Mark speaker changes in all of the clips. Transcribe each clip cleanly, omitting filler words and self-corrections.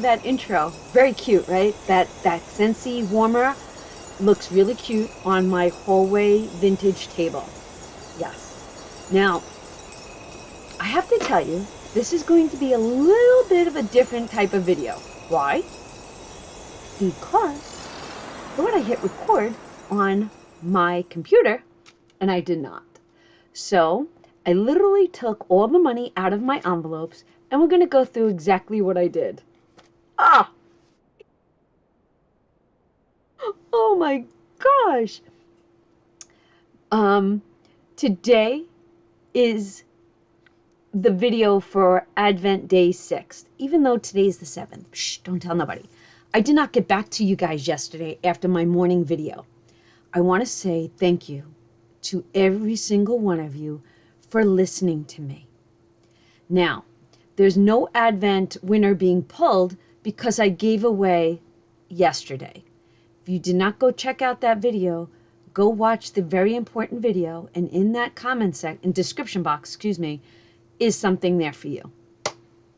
Speaker 1: that intro. Very cute, right? That Scentsy warmer looks really cute on my hallway vintage table. Yes. Now, I have to tell you, this is going to be a little bit of a different type of video. Why? Because I thought I hit record on my computer, and I did not. So I literally took all the money out of my envelopes, and we're going to go through exactly what I did. Ah! Oh my gosh! Today is the video for Advent Day 6th, even though today's the 7th. Shh, don't tell nobody. I did not get back to you guys yesterday after my morning video. I want to say thank you to every single one of you for listening to me. Now, there's no Advent winner being pulled because I gave away yesterday. If you did not go check out that video, go watch the very important video, and in that description box, is something there for you.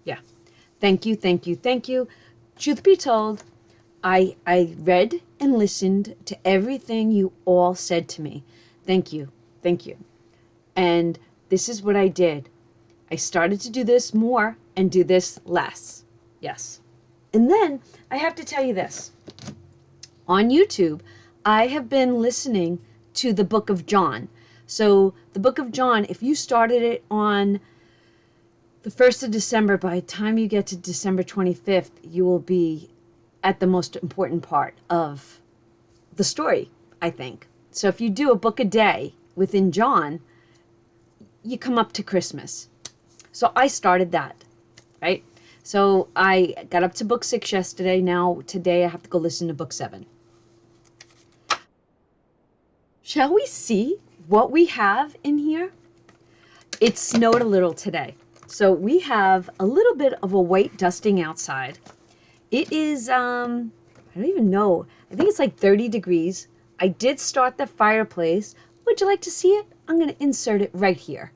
Speaker 1: Yeah. Thank you, thank you, thank you. Truth be told, I read and listened to everything you all said to me. Thank you, thank you. And this is what I did. I started to do this more and do this less. Yes. And then I have to tell you this. On YouTube, I have been listening to the Book of John. So the Book of John, if you started it on the 1st of December, by the time you get to December 25th, you will be at the most important part of the story, I think. So if you do a book a day within John, you come up to Christmas. So I started that, right? So I got up to book 6 yesterday. Now, today, I have to go listen to book 7. Shall we see what we have in here? It snowed a little today. So we have a little bit of a white dusting outside. It is, I don't even know. I think it's like 30 degrees. I did start the fireplace. Would you like to see it? I'm going to insert it right here.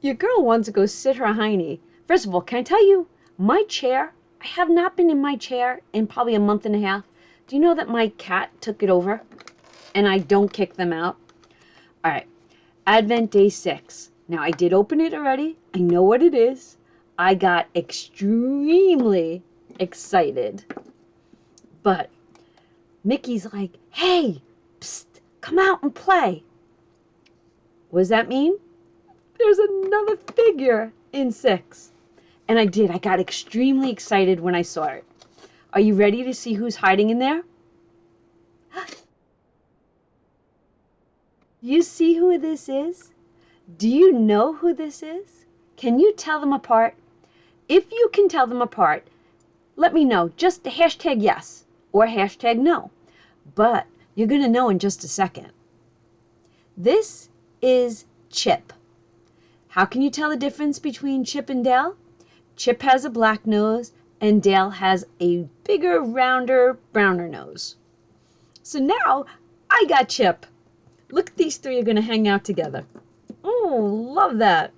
Speaker 1: Your girl wants to go sit her hiney. First of all, can I tell you, my chair, I have not been in my chair in probably a month and a half. Do you know that my cat took it over? And I don't kick them out. All right, Advent Day 6. Now, I did open it already. I know what it is. I got extremely excited. But Mickey's like, hey, psst, come out and play. What does that mean? There's another figure in 6. And I did. I got extremely excited when I saw it. Are you ready to see who's hiding in there? You see who this is? Do you know who this is? Can you tell them apart? If you can tell them apart, let me know. Just hashtag yes or hashtag no. But you're going to know in just a second. This is Chip. How can you tell the difference between Chip and Dale? Chip has a black nose and Dale has a bigger, rounder, browner nose. So now I got Chip. Look, these three are going to hang out together. Oh, love that.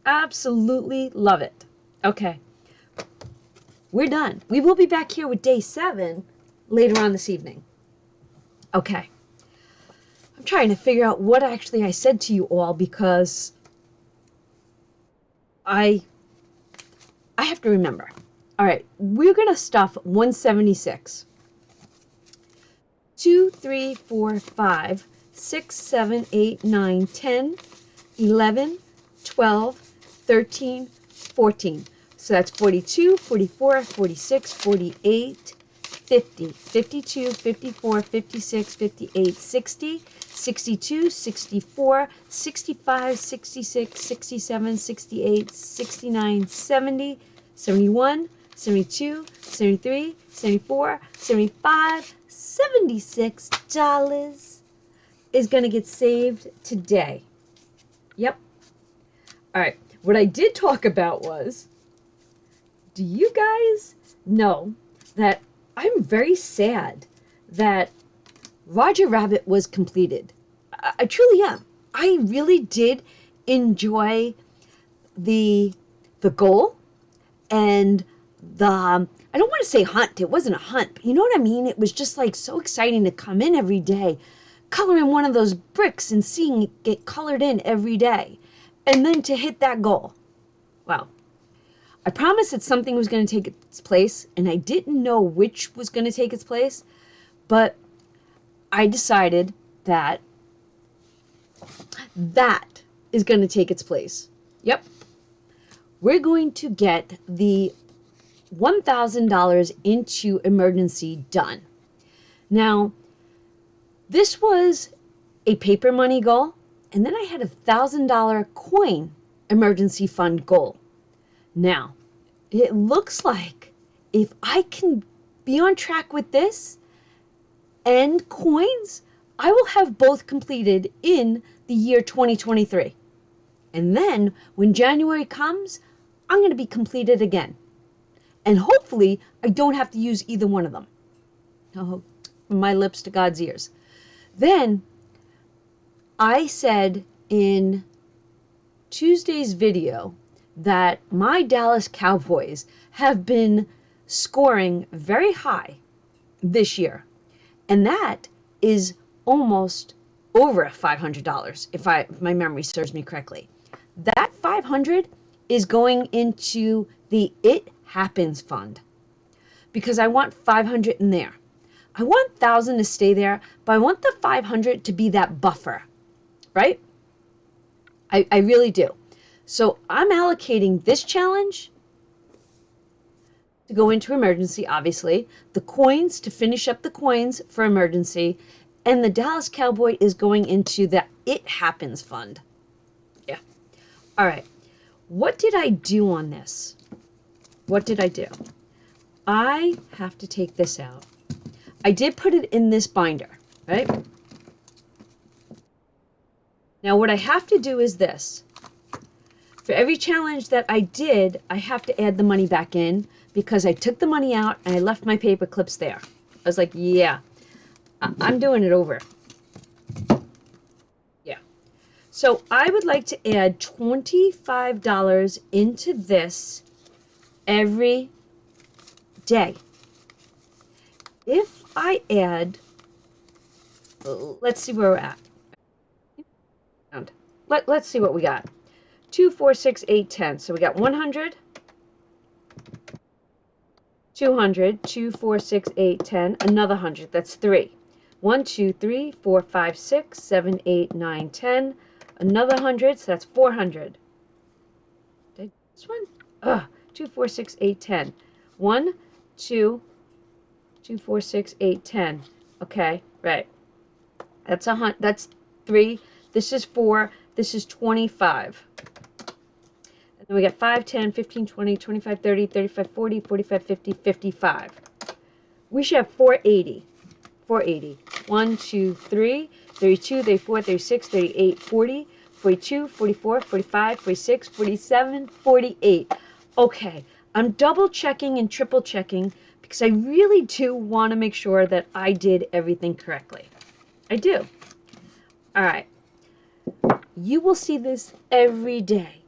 Speaker 1: Absolutely love it. Okay. We're done. We will be back here with day 7 later on this evening. Okay. I'm trying to figure out what actually I said to you all because I have to remember. All right. We're going to stuff 176. 2, 3, 4, 5, 6, 7, 8, 9, 10, 11, 12, 13, 14. So that's 42, 44, 46, 48, 50, 52, 54, 56, 58, 60, 62, 64, 65, 66, 67, 68, 69, 70, 71, 72, 73, 74, 75, $76 is going to get saved today. Yep. All right. What I did talk about was, do you guys know that I'm very sad that Roger Rabbit was completed? I truly am. I really did enjoy the goal and the I don't want to say hunt. It wasn't a hunt, but you know what I mean? It was just like so exciting to come in every day, color in one of those bricks and seeing it get colored in every day, and then to hit that goal. Well, I promised that something was going to take its place, and I didn't know which was going to take its place, but I decided that that is going to take its place. Yep. We're going to get the $1,000 into emergency done. Now, this was a paper money goal, and then I had a $1,000 coin emergency fund goal. Now, it looks like if I can be on track with this and coins, I will have both completed in the year 2023. And then when January comes, I'm going to be completed again. And hopefully I don't have to use either one of them. Oh, from my lips to God's ears. Then I said in Tuesday's video that my Dallas Cowboys have been scoring very high this year. And that is almost over $500 if my memory serves me correctly. That 500 is going into the It Happens fund because I want 500 in there. I want 1,000 to stay there, but I want the 500 to be that buffer, right? I really do. So I'm allocating this challenge to go into emergency, obviously, the coins to finish up the coins for emergency, and the Dallas Cowboy is going into the It Happens fund. Yeah. All right. What did I do on this? What did I do? I have to take this out. I did put it in this binder, right? Now what I have to do is this. For every challenge that I did, I have to add the money back in because I took the money out and I left my paper clips there. I was like, yeah, I'm doing it over. Yeah. So I would like to add $25 into this every day. If I add, let's see where we're at. Let's see what we got. 2, 4, 6, 8, 10. So we got 100, 200, 2, 4, 6, 8, 10, another 100. That's 3. 1, 2, 3, 4, 5, 6, 7, 8, 9, 10. Another 100, so that's 400. Did I do this one? 2, 4, 6, 8, 10. 1, 2, 2, 4, 6, 8, 10. Okay, right. That's 100. That's 3. This is 4. This is 25. And then we got 5, 10, 15, 20, 25, 30, 35, 40, 45, 50, 55. We should have 480. 480. 1, 2, 3, 32, 34, 36, 38, 40, 42, 44, 45, 46, 47, 48. Okay, I'm double checking and triple checking because I really do want to make sure that I did everything correctly. I do. All right. You will see this every day.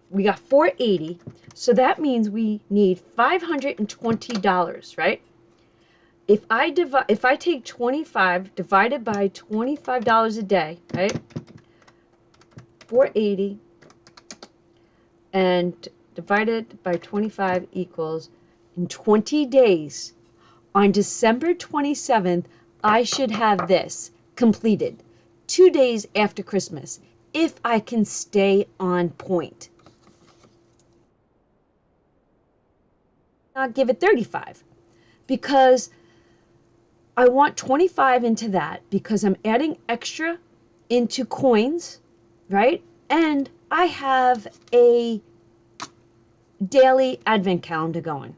Speaker 1: We got 480, so that means we need $520, right? If I take 25 divided by $25 a day, right? 480 and divided by 25 equals in 20 days. On December 27th, I should have this completed 2 days after Christmas if I can stay on point. Not give it 35 because I want 25 into that because I'm adding extra into coins, right? And I have a daily advent calendar going.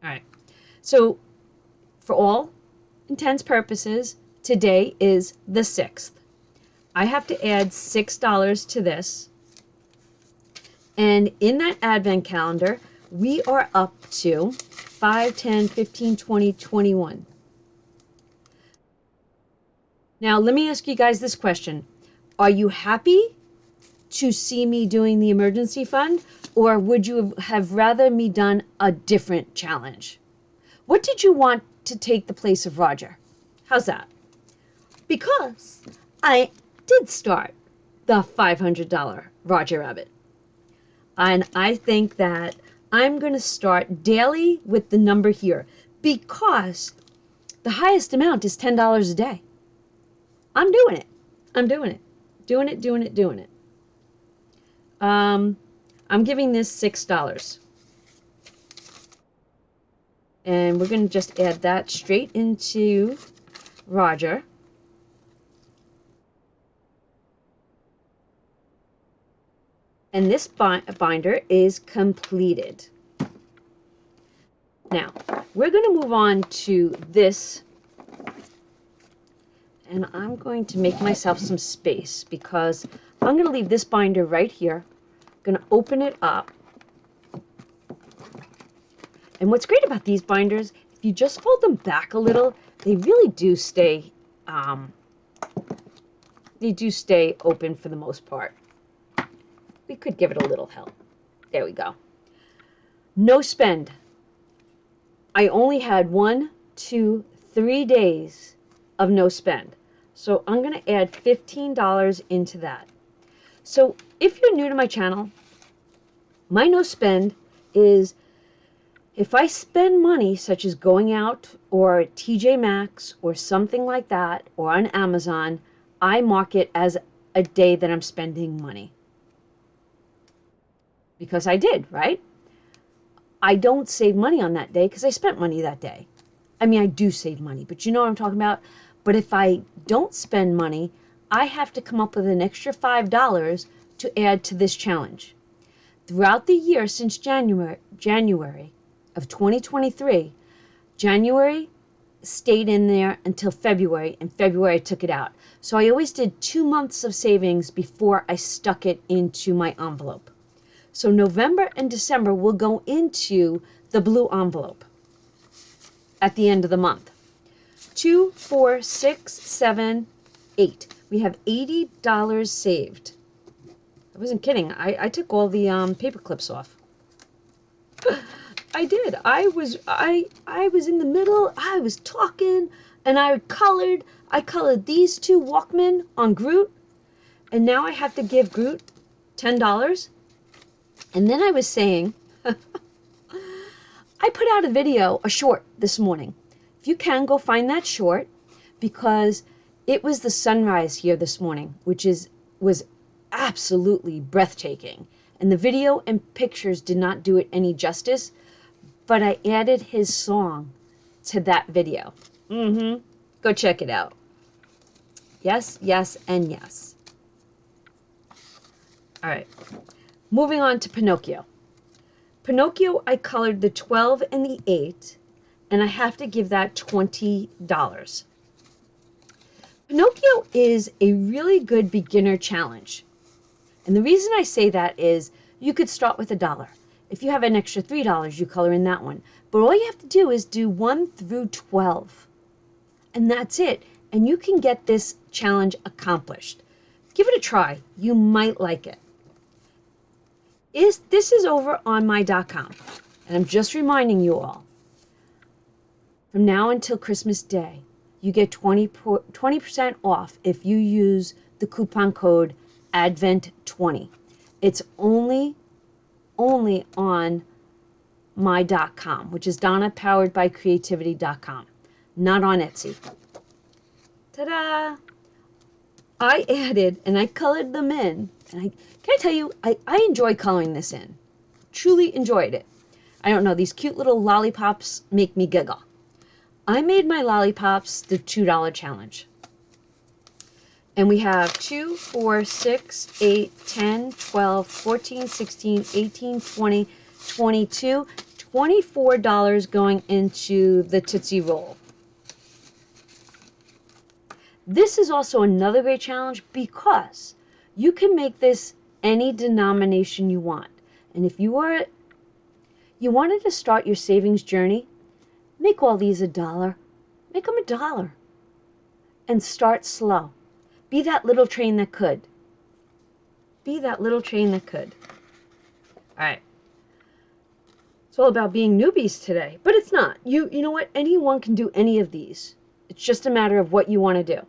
Speaker 1: All right. So for all intents purposes, today is the 6th. I have to add $6 to this. And in that advent calendar, we are up to 5, 10, 15, 20, 21. Now, let me ask you guys this question. Are you happy to see me doing the emergency fund, or would you have rather me done a different challenge? What did you want to take the place of Roger? How's that? Because I did start the $500 Roger Rabbit. And I think that I'm going to start daily with the number here because the highest amount is $10 a day. I'm doing it. I'm doing it. Doing it, doing it, doing it. I'm giving this $6. And we're going to just add that straight into Roger. And this binder is completed. Now, we're going to move on to this. And I'm going to make myself some space because I'm going to leave this binder right here. I'm going to open it up. And what's great about these binders, if you just fold them back a little, they really do stay, open for the most part. We could give it a little help. There we go. No spend. I only had 1, 2, 3 days of no spend. So I'm going to add $15 into that. So if you're new to my channel, my no spend is if I spend money such as going out or TJ Maxx or something like that or on Amazon, I mark it as a day that I'm spending money. Because I did, right? I don't save money on that day because I spent money that day. I mean, I do save money, but you know what I'm talking about? But if I don't spend money, I have to come up with an extra $5 to add to this challenge. Throughout the year since January of 2023, January stayed in there until February, and February I took it out. So I always did 2 months of savings before I stuck it into my envelope. So November and December will go into the blue envelope at the end of the month. 2, 4, 6, 7, 8. We have $80 saved. I wasn't kidding. I took all the paper clips off. I did. I was in the middle. I was talking, and I colored. I colored these 2 Walkman on Groot, and now I have to give Groot $10. And then I was saying, I put out a video, a short this morning. If you can, go find that short, because it was the sunrise here this morning, which was absolutely breathtaking. And the video and pictures did not do it any justice, but I added his song to that video. Go check it out. Yes, yes, and yes. All right. Moving on to Pinocchio. Pinocchio, I colored the 12 and the 8, and I have to give that $20. Pinocchio is a really good beginner challenge. And the reason I say that is you could start with $1. If you have an extra $3, you color in that one. But all you have to do is do 1 through 12. And that's it. And you can get this challenge accomplished. Give it a try. You might like it. This is over on my.com. And I'm just reminding you all, from now until Christmas Day, you get 20% off if you use the coupon code ADVENT20. It's only on my.com, which is Donna powered by creativity.com, not on Etsy. Ta-da! I added and I colored them in. And can I tell you, I enjoy coloring this in. Truly enjoyed it. I don't know, these cute little lollipops make me giggle. I made my lollipops the $2 challenge. And we have 2, 4, 6, 8, 10, 12, 14, 16, 18, 20, 22, $24 going into the Tootsie Roll. This is also another great challenge because you can make this any denomination you want. And if you wanted to start your savings journey, make all these $1. Make them $1. And start slow. Be that little train that could. be that little train that could. All right. It's all about being newbies today, but it's not. You know what? Anyone can do any of these. It's just a matter of what you want to do.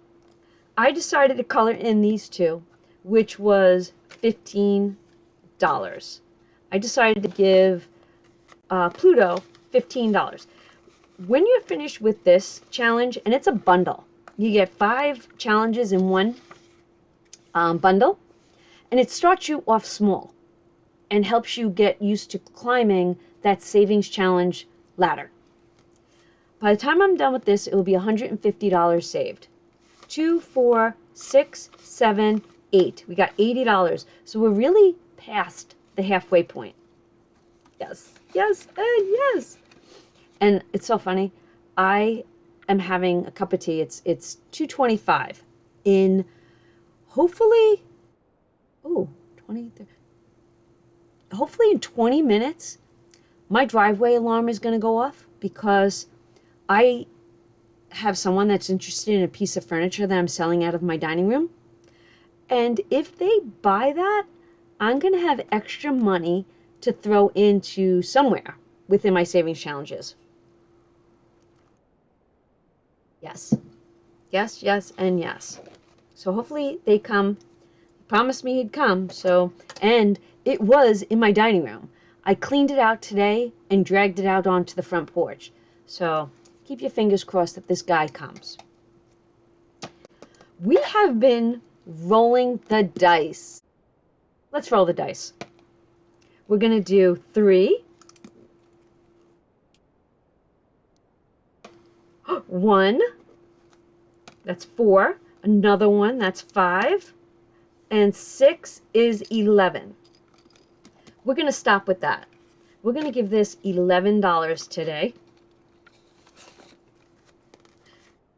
Speaker 1: I decided to color in these two, which was $15. I decided to give Pluto $15. When you're finished with this challenge, and it's a bundle, you get 5 challenges in one bundle, and it starts you off small and helps you get used to climbing that savings challenge ladder. By the time I'm done with this, it will be $150 saved. 2, 4, 6, 7, 8. We got $80. So we're really past the halfway point. Yes, yes, and yes. And it's so funny. I am having a cup of tea. It's 2:25 in hopefully 20 hopefully in 20 minutes my driveway alarm is going to go off because I have someone that's interested in a piece of furniture that I'm selling out of my dining room. And if they buy that, I'm going to have extra money to throw into somewhere within my savings challenges. Yes. Yes, yes, and yes. So hopefully they come. He promised me he'd come. And it was in my dining room. I cleaned it out today and dragged it out onto the front porch. So keep your fingers crossed that this guy comes. We have been rolling the dice. Let's roll the dice. We're going to do 3, 1, that's 4, another one, that's 5, and 6 is 11. We're going to stop with that. We're going to give this $11 today.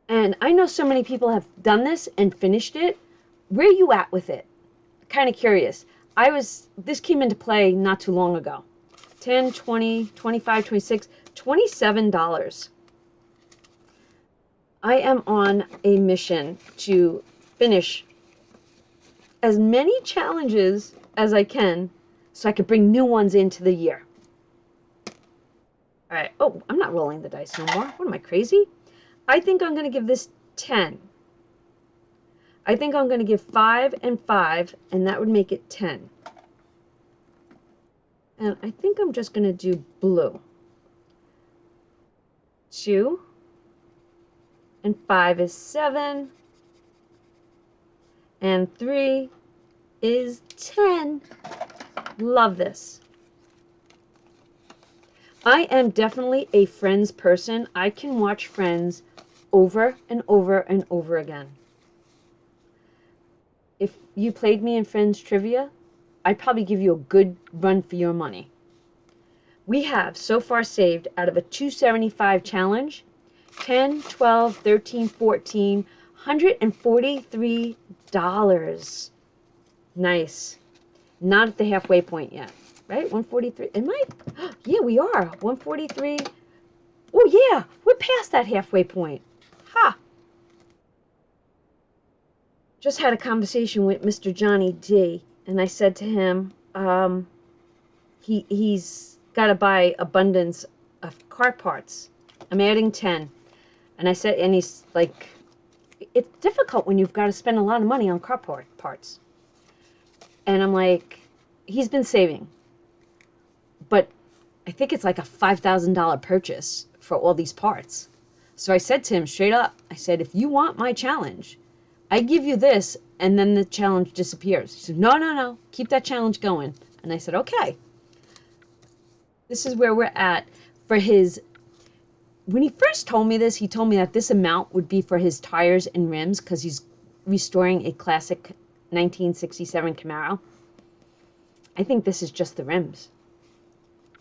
Speaker 1: And I know so many people have done this and finished it. Where are you at with it? Kind of curious. This came into play not too long ago. 10, 20, 25, 26, $27. I am on a mission to finish as many challenges as I can so I could bring new ones into the year. All right. Oh, I'm not rolling the dice no more. What am I, crazy? I think I'm going to give this 10. I think I'm going to give 5 and 5, and that would make it 10. And I think I'm just going to do blue. 2 and 5 is 7. And 3 is 10. Love this. I am definitely a Friends person. I can watch Friends over and over and over again. If you played me in Friends Trivia, I'd probably give you a good run for your money. We have so far saved out of a $275 challenge, 10, 12, 13, 14, $143. Nice. Not at the halfway point yet, right? 143. Am I? Yeah, we are. 143. Oh, yeah. We're past that halfway point. Ha! Just had a conversation with Mr. Johnny D, and I said to him, he's got to buy abundance of car parts. I'm adding 10. And I said, and he's like, it's difficult when you've got to spend a lot of money on car parts. And I'm like, he's been saving. But I think it's like a $5,000 purchase for all these parts. So I said to him straight up, I said, if you want my challenge, I give you this, and then the challenge disappears. He said, no, keep that challenge going. And I said, okay. This is where we're at for his. When he first told me this, he told me that this amount would be for his tires and rims because he's restoring a classic 1967 Camaro. I think this is just the rims.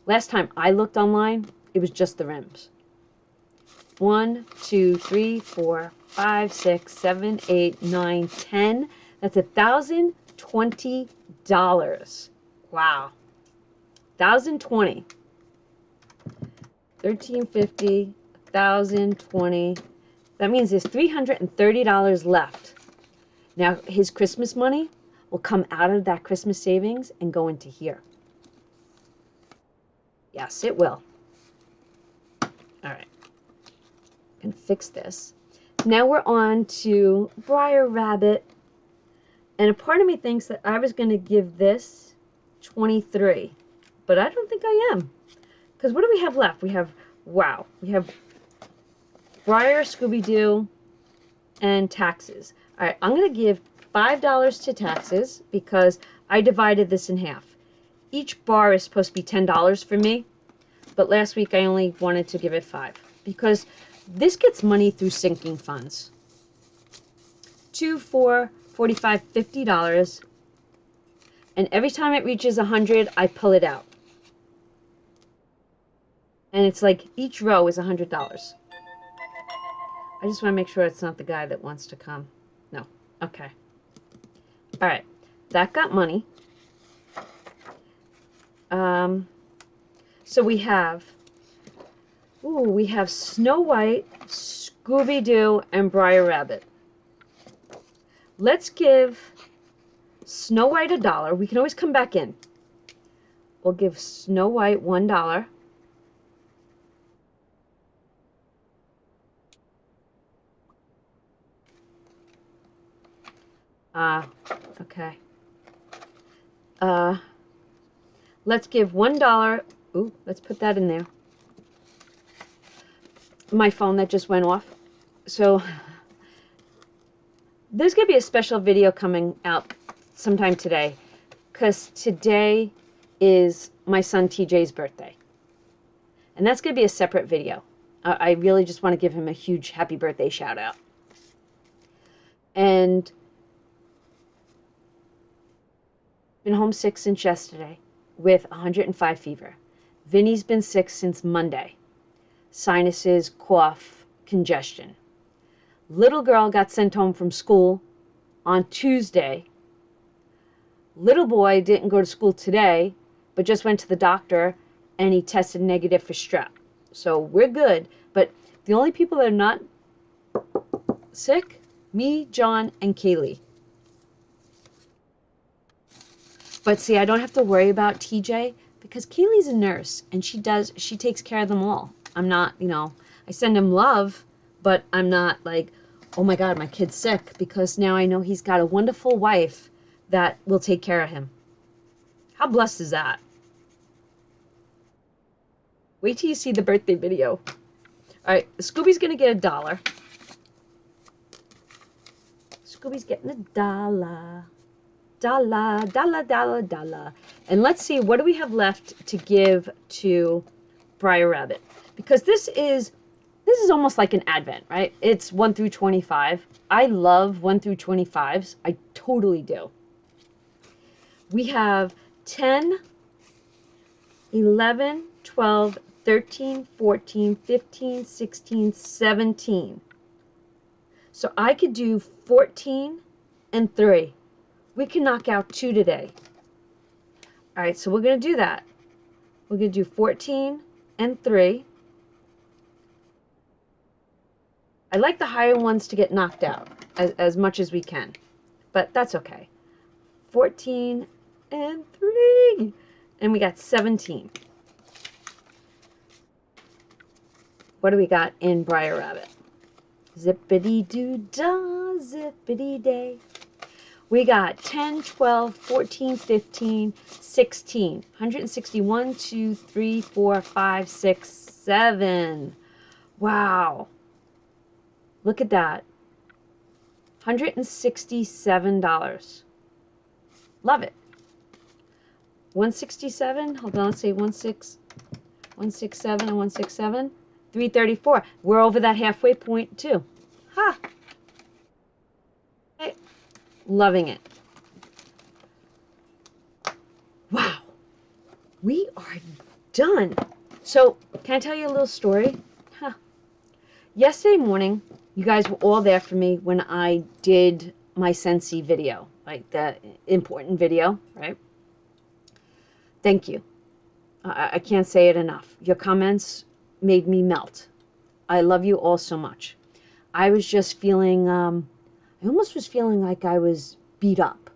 Speaker 1: Last time I looked online, it was just the rims. 1, 2, 3, 4, 5, 6, 7, 8, 9, 10. That's $1,020. Wow. 1,020. 1,350, 1,020. That means there's $330 left. Now, his Christmas money will come out of that Christmas savings and go into here. Yes, it will. All right. I'm going to fix this. Now we're on to Briar Rabbit. And a part of me thinks that I was going to give this 23. But I don't think I am. Because what do we have left? We have, wow, we have Briar, Scooby-Doo, and taxes. All right, I'm going to give $5 to taxes because I divided this in half. Each bar is supposed to be $10 for me, but last week I only wanted to give it $5 because this gets money through sinking funds. 2, 4, 45, $50, and every time it reaches 100, I pull it out. And it's like each row is $100. I just want to make sure it's not the guy that wants to come. No. Okay. All right. That got money. So we have Snow White, Scooby-Doo, and Briar Rabbit. Let's give Snow White $1. We can always come back in. We'll give Snow White $1. Okay. Let's give $1. Ooh, let's put that in there. My phone that just went off. So there's going to be a special video coming out sometime today because today is my son TJ's birthday. And that's going to be a separate video. I really just want to give him a huge happy birthday shout out. And been home sick since yesterday with 105 fever. Vinny's been sick since Monday. Sinuses, cough, congestion. Little girl got sent home from school on Tuesday. Little boy didn't go to school today, but just went to the doctor and he tested negative for strep. So we're good, but the only people that are not sick, me, John, and Kaylee. But see, I don't have to worry about TJ because Kaylee's a nurse and she takes care of them all. I'm not, I send him love, but I'm not like, oh my God, my kid's sick, because now I know he's got a wonderful wife that will take care of him. How blessed is that? Wait till you see the birthday video. All right, Scooby's going to get $1. Scooby's getting $1. $1. And let's see, what do we have left to give to Briar Rabbit? Because this is almost like an Advent, right? It's 1 through 25. I love 1 through 25s. I totally do. We have 10, 11, 12, 13, 14, 15, 16, 17. So I could do 14 and 3. We can knock out 2 today. All right, so we're going to do that. We're going to do 14 and 3. I like the higher ones to get knocked out as much as we can, but that's okay. 14 and 3, and we got 17. What do we got in Briar Rabbit? Zippity-doo-dah, zippity-day. We got 10, 12, 14, 15, 16. 161, 2, 3, 4, 5, 6, 7. Wow. Look at that. $167. Love it. 167. Hold on, let's say 167 and 167. 334. We're over that halfway point too. Ha! Okay. Loving it. Wow. We are done. So, can I tell you a little story? Huh. Yesterday morning, you guys were all there for me when I did my Scentsy video, like the important video, right? Thank you. I can't say it enough. Your comments made me melt. I love you all so much. I was just feeling, I almost was feeling like I was beat up.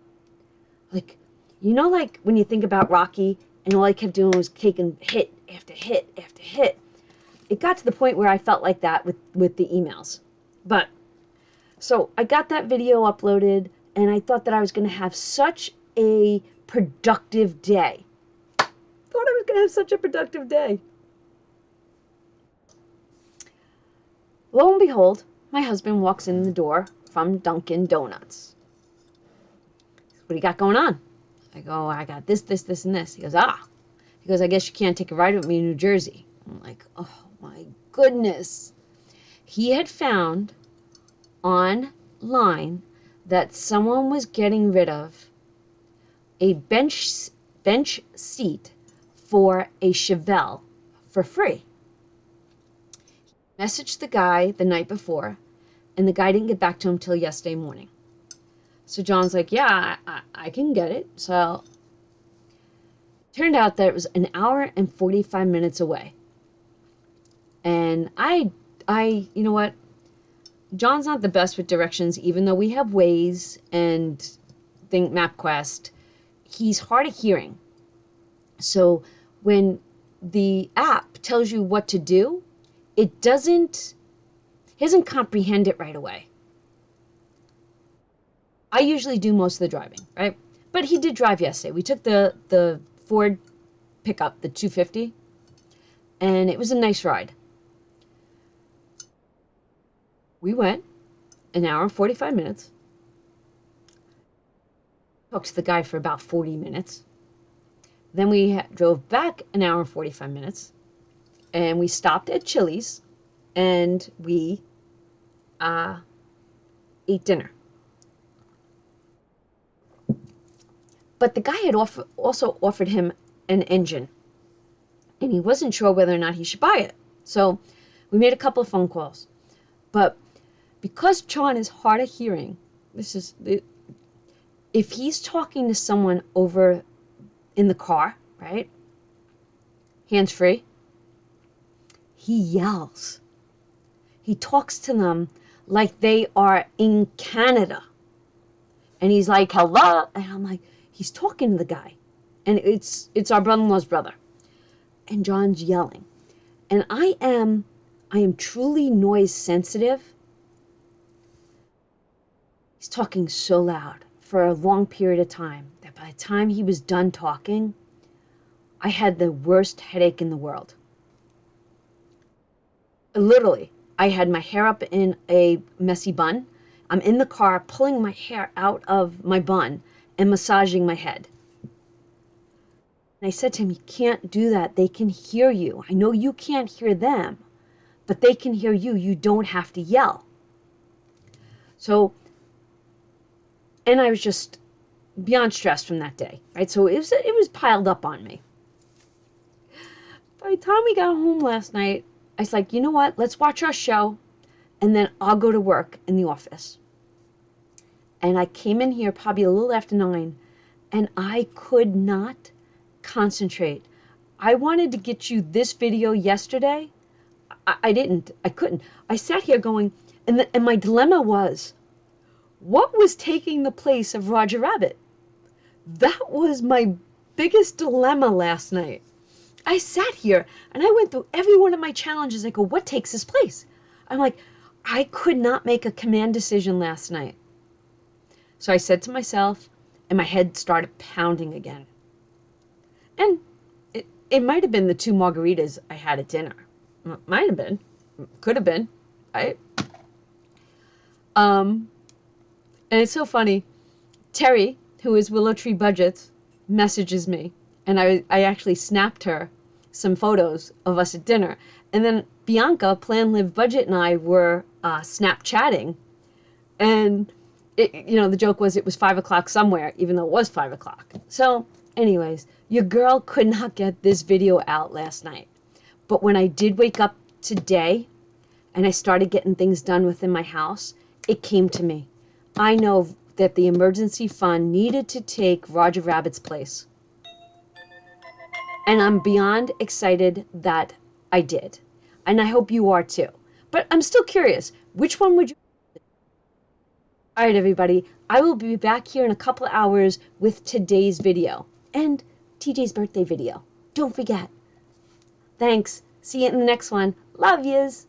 Speaker 1: Like, like when you think about Rocky and all I kept doing was taking hit after hit after hit. It got to the point where I felt like that with the emails. But so I got that video uploaded, and I thought that I was going to have such a productive day. Thought I was going to have such a productive day. Lo and behold, my husband walks in the door from Dunkin' Donuts. What do you got going on? I go, I got this, this, this, and this. He goes, ah. He goes, I guess you can't take a ride with me in New Jersey. I'm like, oh my goodness. He had found online that someone was getting rid of a bench seat for a Chevelle for free. He messaged the guy the night before, and the guy didn't get back to him till yesterday morning. So John's like, yeah, I can get it. So turned out that it was an hour and 45 minutes away. And I, you know what? John's not the best with directions, even though we have Waze and MapQuest. He's hard of hearing. So when the app tells you what to do, he doesn't comprehend it right away. I usually do most of the driving, right? But he did drive yesterday. We took the Ford pickup, the 250, and it was a nice ride. We went an hour and 45 minutes. Talked to the guy for about 40 minutes. Then we drove back an hour and 45 minutes. And we stopped at Chili's and we ate dinner. But the guy had also offered him an engine. And he wasn't sure whether or not he should buy it. So we made a couple of phone calls. But because John is hard of hearing, if he's talking to someone over in the car, right, hands-free, he yells. He talks to them like they are in Canada. And he's like, hello. And I'm like, he's talking to the guy. And it's our brother-in-law's brother. And John's yelling. And I am truly noise sensitive. He's talking so loud for a long period of time that by the time he was done talking, I had the worst headache in the world. Literally, I had my hair up in a messy bun. I'm in the car pulling my hair out of my bun and massaging my head. And I said to him, you can't do that. They can hear you. I know you can't hear them, but they can hear you. You don't have to yell. So, and I was just beyond stressed from that day, right? So it was piled up on me. By the time we got home last night, I was like, you know what? Let's watch our show, and then I'll go to work in the office. And I came in here probably a little after 9, and I could not concentrate. I wanted to get you this video yesterday. I didn't. I couldn't. I sat here going, and my dilemma was, what was taking the place of Roger Rabbit? That was my biggest dilemma last night. I sat here and I went through every one of my challenges. I go, what takes his place? I'm like, I could not make a command decision last night. So I said to myself, and my head started pounding again. And it might have been the 2 margaritas I had at dinner. Might have been. Could have been. And it's so funny. Terry, who is Willow Tree Budgets, messages me. And I actually snapped her some photos of us at dinner. And then Bianca, Plan Live Budget, and I were Snapchatting. And, the joke was it was 5 o'clock somewhere, even though it was 5 o'clock. So, anyways, your girl could not get this video out last night. But when I did wake up today and I started getting things done within my house, it came to me. I know that the emergency fund needed to take Roger Rabbit's place. And I'm beyond excited that I did. And I hope you are too. But I'm still curious. Which one would you... All right, everybody. I will be back here in a couple of hours with today's video and TJ's birthday video. Don't forget. Thanks. See you in the next one. Love yous.